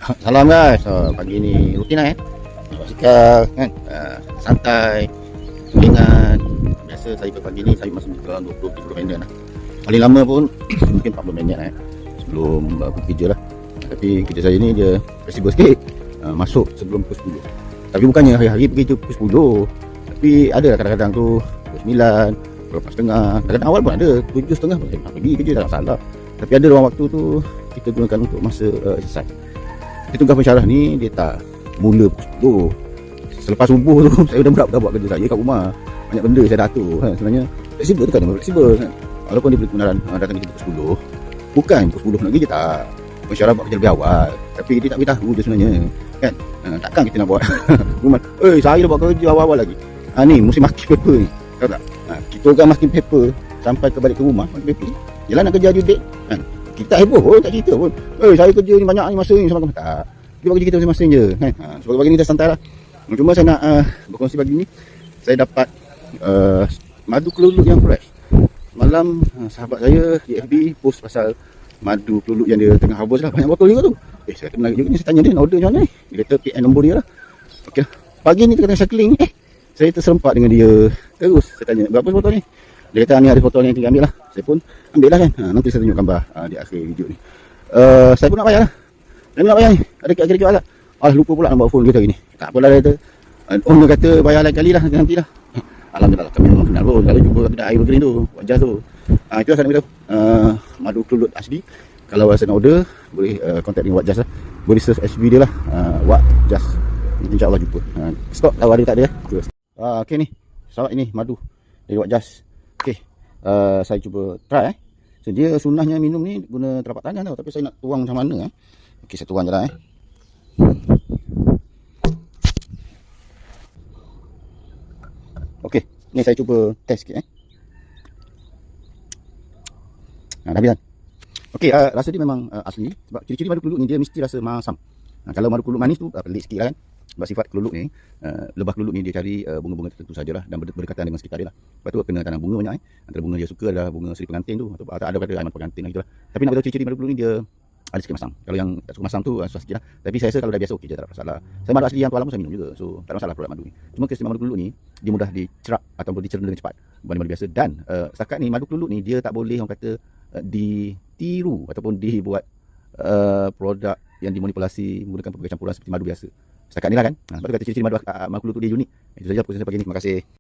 Salam guys, pagi ni rutin lah basikal kan, santai, ringan. Biasa saya pagi ni saya masih dalam 20-30 minit lah. Paling lama pun mungkin 40 minit lah sebelum pergi kerja lah. Tapi kerja saya ni dia fleksibel sikit, masuk sebelum pukul 10. Tapi bukannya hari-hari pergi pukul 10. Tapi ada kadang-kadang tu pukul 9, pukul 8.30. Kadang-kadang awal pun ada 7.30 pun saya pergi kerja, tak masalah. Tapi ada ruang waktu tu kita gunakan untuk masa exercise. Dia tugas pensyarah ni dia tak mula pukul 10. Selepas subuh tu saya dah buat kerja saya kat rumah. Banyak benda saya dah atur kan. Sebenarnya fleksibel tu kan, fleksibel kan. Walaupun dia boleh kebenaran datang kerja pukul 10, bukan pukul 10 nak kerja tak. Pensyarah buat kerja lebih awal. Tapi dia tak beritahu je sebenarnya kan. Takkan kita nak buat rumah. Saya dah buat kerja awal-awal lagi. Ni musim marking paper ni. Tahu tak? Kita orang marking paper sampai ke balik ke rumah marking paper. Yalah nak kerja due date kan. Kita heboh pun, tak cerita pun. Saya kerja ni banyak ni masa ni sama tak. Dia buat kerja kita masing-masing je kan. Sebab pagi ni dah santai lah. Cuma saya nak berkongsi pagi ni. Saya dapat madu keluluk yang fresh. Malam sahabat saya di FB post pasal madu keluluk yang dia tengah harvest lah. Banyak botol juga tu. Saya kata menarik juga ni. Saya tanya dia nak order macam mana ni. Dia kata PN nombor dia lah. Okey. Pagi ni tengah cycling saya terserempak dengan dia. Terus saya tanya berapa botol ni. Dia kata ni ada botol ni tinggal ambil lah. Saya pun ambil lah kan. Nanti saya tunjuk gambar di akhir video ni. Saya pun nak bayar lah. Saya nak bayar ni. Ada kira-kira agak. Lupa pula nak bawa phone kita hari ni. Tak apalah dia kata. Owner kata bayar lain kali lah nanti lah. Alhamdulillah kami memang kenal pun. Kalau jumpa kedai air bergreen tu, wajah tu. Itulah saya nak beritahu. Madu kelulut asli. Kalau rasa nak order, boleh contact dengan Wak Jas lah. Boleh search FB dia lah. Wak Jas. InsyaAllah jumpa. Stok kalau ada tak ada. Okey ni. Sahabat ini madu dari Wak Jas. Okey. Saya cuba try So dia sunnahnya minum ni guna telapak tangan tau. Tapi saya nak tuang macam mana Okey saya tuang je lah Okey, ni saya cuba test sikit dah habis kan. Okey, rasa dia memang asli. Sebab ciri-ciri madu keluluk ni dia mesti rasa masam. Kalau madu keluluk manis tu pelik sikit lah kan. Sebab sifat keluluk ni, lebah keluluk ni dia cari bunga-bunga tertentu sajalah dan berdekatan dengan sekitar dia lah. Lepas tu kena tanam bunga banyak Antara bunga dia suka adalah bunga seri pengantin tu, atau ada kata aiman pengantin lah gitulah. Tapi nak beritahu ciri-ciri madu keluluk ni dia ada sikit masam. Kalau yang tak suka masam tu susah sikit lah. Tapi saya rasa kalau dah biasa okey je, tak ada masalah. Saya madu asli yang tu alam pun saya minum juga. So tak ada masalah produk madu ni. Cuma keistimewaan madu keluluk ni dia mudah dicerap ataupun dicerna dengan cepat berbanding madu biasa. Dan setakat ni madu keluluk ni dia tak boleh orang kata ditiru ataupun dibuat produk yang dimanipulasi menggunakan pelbagai campuran seperti madu biasa. Setakat ni lah kan. Sebab tu kata ciri-ciri madu keluluk tu dia unik. Itu saja perkongsian pagi ni. Terima kasih.